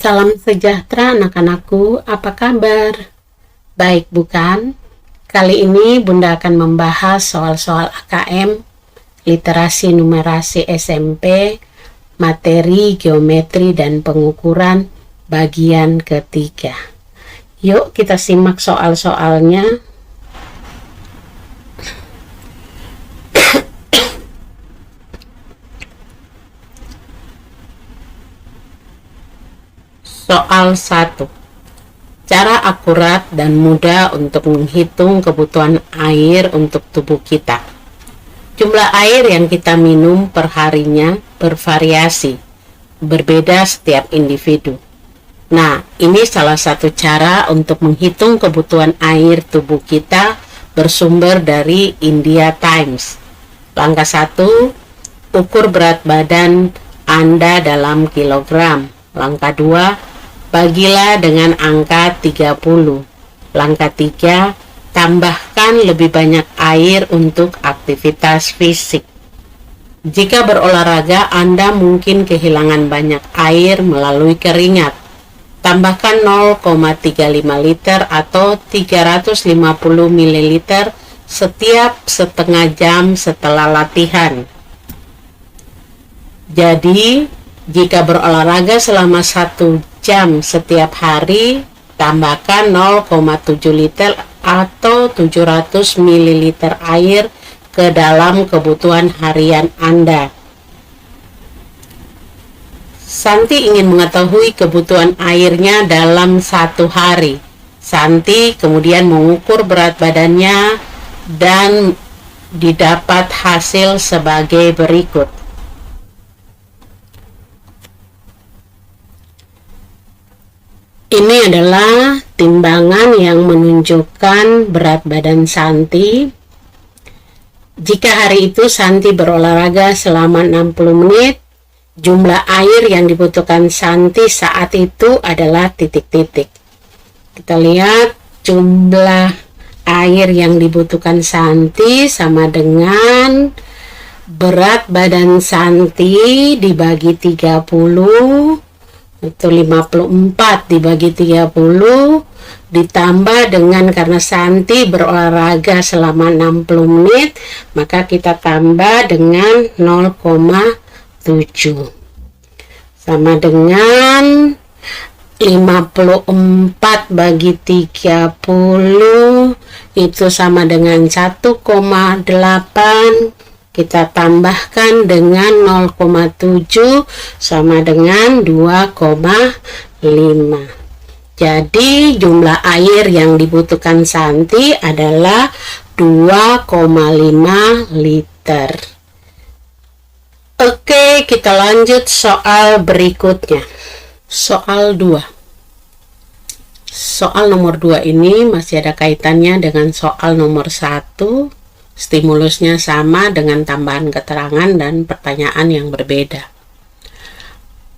Salam sejahtera anak-anakku, apa kabar? Baik bukan? Kali ini Bunda akan membahas soal-soal AKM, literasi numerasi SMP, materi geometri dan pengukuran bagian ketiga. Yuk kita simak soal-soalnya. Soal 1. Cara akurat dan mudah untuk menghitung kebutuhan air untuk tubuh kita. Jumlah air yang kita minum per harinya bervariasi, berbeda setiap individu. Nah, ini salah satu cara untuk menghitung kebutuhan air tubuh kita bersumber dari India Times. Langkah 1, ukur berat badan Anda dalam kilogram. Langkah 2, bagilah dengan angka 30. Langkah 3, tambahkan lebih banyak air untuk aktivitas fisik. Jika berolahraga, Anda mungkin kehilangan banyak air melalui keringat. Tambahkan 0,35 liter atau 350 ml setiap setengah jam setelah latihan. Jadi, jika berolahraga selama 1 jam setiap hari, tambahkan 0,7 liter atau 700 ml air ke dalam kebutuhan harian Anda. Santi ingin mengetahui kebutuhan airnya dalam 1 hari. Santi kemudian mengukur berat badannya dan didapat hasil sebagai berikut. Ini adalah timbangan yang menunjukkan berat badan Santi. Jika hari itu Santi berolahraga selama 60 menit, jumlah air yang dibutuhkan Santi saat itu adalah titik-titik. Kita lihat jumlah air yang dibutuhkan Santi sama dengan berat badan Santi dibagi 30, itu 54 dibagi 30 ditambah dengan, karena Santi berolahraga selama 60 menit, maka kita tambah dengan 0,7 sama dengan 54 bagi 30 itu sama dengan 1,8. Kita tambahkan dengan 0,7 sama dengan 2,5. Jadi jumlah air yang dibutuhkan Santi adalah 2,5 liter. Oke, kita lanjut soal berikutnya. Soal 2. Soal nomor 2 ini masih ada kaitannya dengan soal nomor 1. Stimulusnya sama dengan tambahan keterangan dan pertanyaan yang berbeda.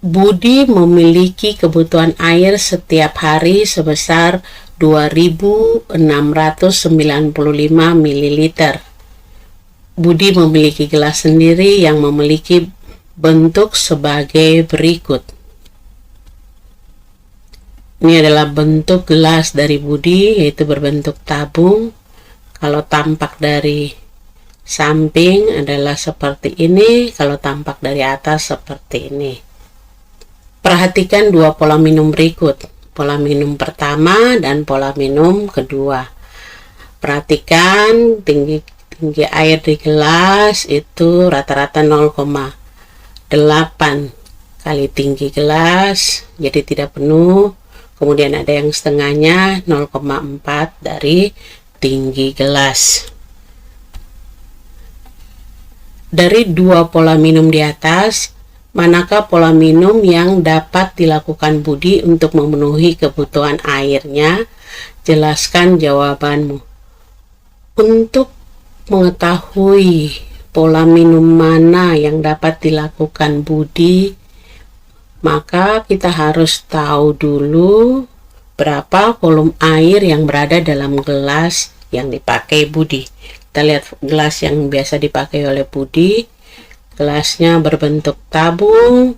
Budi memiliki kebutuhan air setiap hari sebesar 2.695 ml. Budi memiliki gelas sendiri yang memiliki bentuk sebagai berikut. Ini adalah bentuk gelas dari Budi, yaitu berbentuk tabung. Kalau tampak dari samping adalah seperti ini, kalau tampak dari atas seperti ini. Perhatikan 2 pola minum berikut, pola minum pertama dan pola minum kedua. Perhatikan tinggi air di gelas itu rata-rata 0,8 kali tinggi gelas, jadi tidak penuh. Kemudian ada yang setengahnya 0,4 dari tinggi gelas. Dari 2 pola minum di atas, manakah pola minum yang dapat dilakukan Budi untuk memenuhi kebutuhan airnya? Jelaskan jawabanmu. Untuk mengetahui pola minum mana yang dapat dilakukan Budi, maka kita harus tahu dulu berapa volume air yang berada dalam gelas yang dipakai Budi. Kita lihat gelas yang biasa dipakai oleh Budi. Gelasnya berbentuk tabung,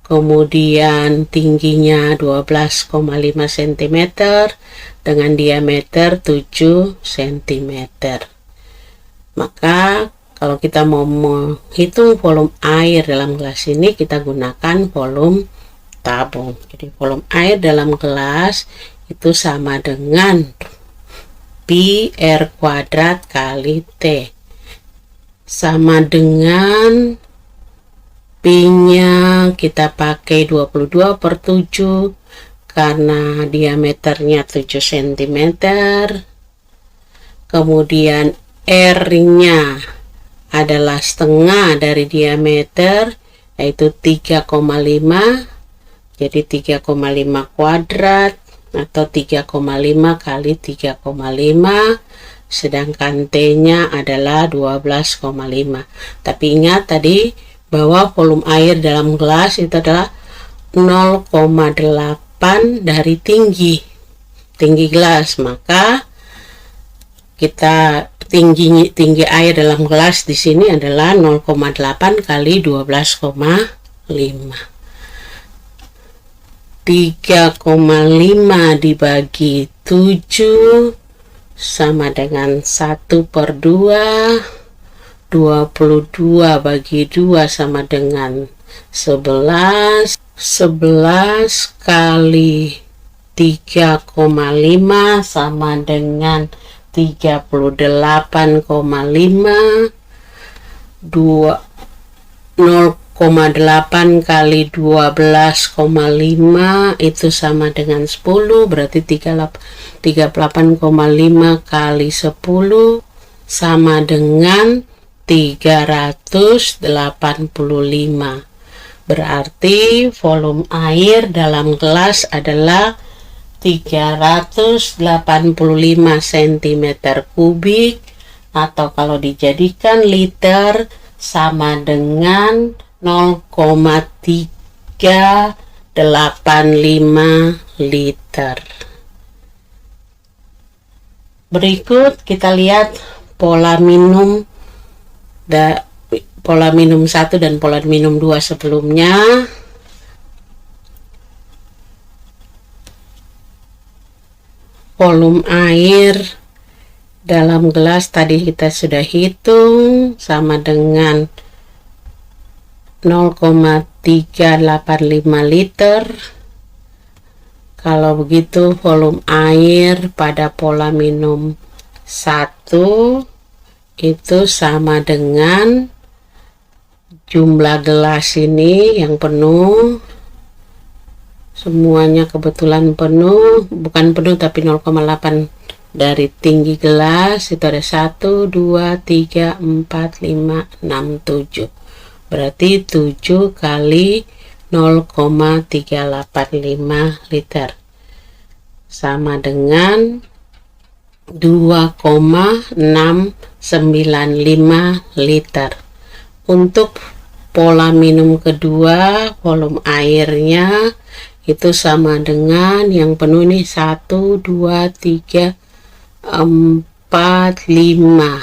kemudian tingginya 12,5 cm dengan diameter 7 cm. Maka kalau kita mau menghitung volume air dalam gelas ini, kita gunakan volume tabung. Jadi volume air dalam gelas itu sama dengan pi R kuadrat kali T, sama dengan pi-nya kita pakai 22/7 karena diameternya 7 cm. Kemudian R-nya adalah setengah dari diameter, yaitu 3,5, jadi 3,5 kuadrat atau 3,5 kali 3,5, sedangkan T-nya adalah 12,5. Tapi ingat tadi bahwa volume air dalam gelas itu adalah 0,8 dari tinggi gelas, maka kita tinggi air dalam gelas di sini adalah 0,8 kali 12,5. 3,5 dibagi 7 sama dengan 1/2. 22 bagi 2 sama dengan 11. 11 kali 3,5 sama dengan 38,5. 0,8 kali 12,5 itu sama dengan 10, berarti 38,5 kali 10 sama dengan 385. Berarti volume air dalam gelas adalah 385 cm3, atau kalau dijadikan liter sama dengan 0,385 liter. Berikut kita lihat pola minum 1 dan pola minum 2 sebelumnya. Volume air dalam gelas tadi kita sudah hitung sama dengan 0,385 liter. Kalau begitu volume air pada pola minum 1 itu sama dengan jumlah gelas ini yang penuh, semuanya kebetulan penuh, bukan penuh tapi 0,8 dari tinggi gelas, itu ada 1, 2, 3, 4, 5, 6, 7. Berarti 7 kali 0,385 liter sama dengan 2,695 liter. Untuk pola minum kedua, volume airnya itu sama dengan yang penuh ini 1, 2, 3, 4, 5.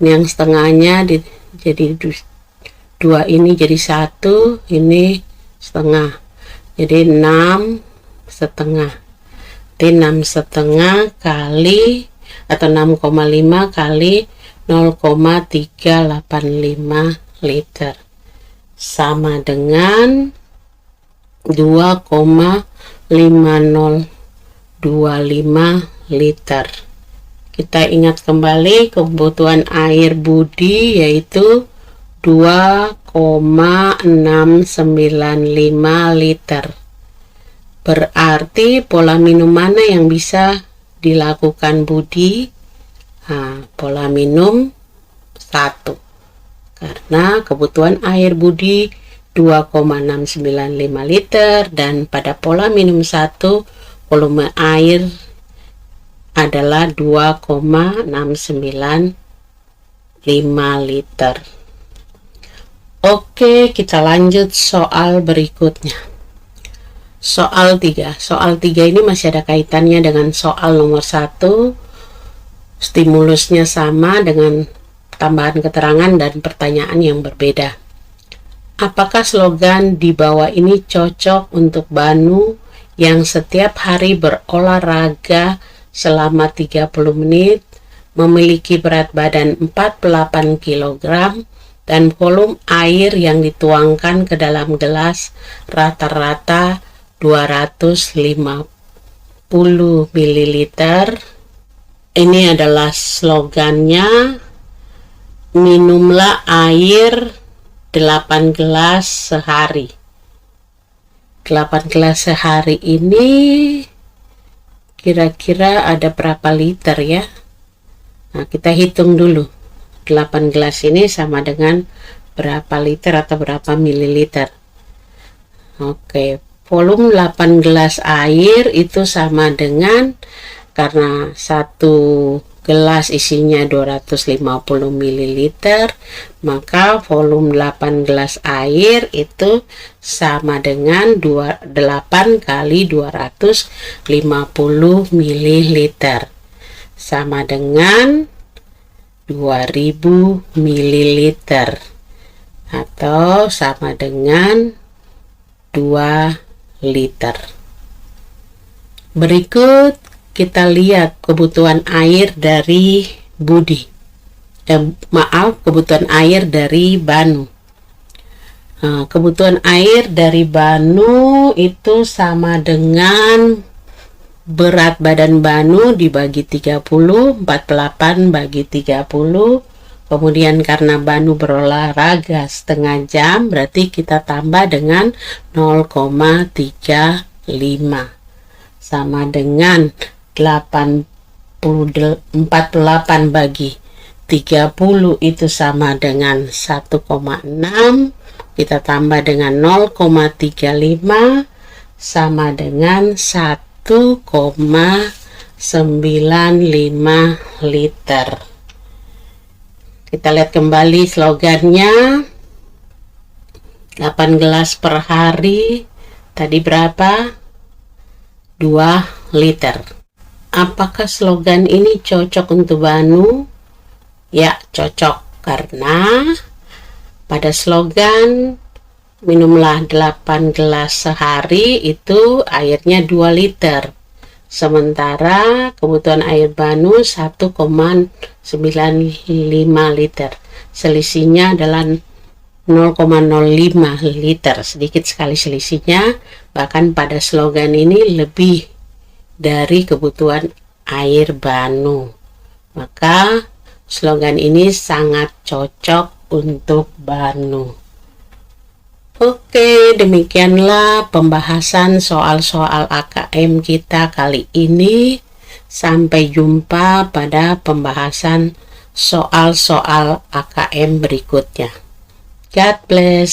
Ini yang setengahnya jadi 2 ini jadi 1, ini setengah, jadi 6,5. 6,5 kali atau 6,5 kali 0,385 liter sama dengan 2,5025 liter. Kita ingat kembali kebutuhan air budi yaitu 2,695 liter. Berarti pola minum mana yang bisa dilakukan budi? Pola minum 1, karena kebutuhan air budi 2,695 liter, dan pada pola minum 1 volume air adalah 2,695 liter. Oke, kita lanjut soal berikutnya. Soal 3. Soal 3 ini masih ada kaitannya dengan soal nomor 1. Stimulusnya sama dengan tambahan keterangan dan pertanyaan yang berbeda. Apakah slogan di bawah ini cocok untuk Banu yang setiap hari berolahraga selama 30 menit, memiliki berat badan 48 kg, dan volume air yang dituangkan ke dalam gelas rata-rata 250 ml. Ini adalah slogannya, minumlah air 8 gelas sehari. 8 gelas sehari ini kira-kira ada berapa liter ya? Nah, kita hitung dulu. 8 gelas ini sama dengan berapa liter atau berapa mililiter. Oke, volume 8 gelas air itu sama dengan, karena satu gelas isinya 250 ml, maka volume 8 gelas air itu sama dengan 8 kali 250 ml, sama dengan 2000 ml, atau sama dengan 2 liter. Berikut kita lihat kebutuhan air dari kebutuhan air dari Banu. Kebutuhan air dari Banu itu sama dengan berat badan Banu dibagi 30, 48 bagi 30. Kemudian karena Banu berolahraga setengah jam, berarti kita tambah dengan 0,35 sama dengan 48 bagi 30 itu sama dengan 1,6, kita tambah dengan 0,35 sama dengan 1,95 liter. Kita lihat kembali slogannya, 8 gelas per hari, tadi berapa? 2 liter. Apakah slogan ini cocok untuk Banu? Ya, cocok, karena pada slogan minumlah 8 gelas sehari itu airnya 2 liter. Sementara kebutuhan air Banu 1,95 liter. Selisihnya adalah 0,05 liter, sedikit sekali selisihnya. Bahkan pada slogan ini lebih dari kebutuhan air Banu, maka slogan ini sangat cocok untuk Banu. Oke, demikianlah pembahasan soal-soal AKM kita kali ini. Sampai jumpa pada pembahasan soal-soal AKM berikutnya. God bless.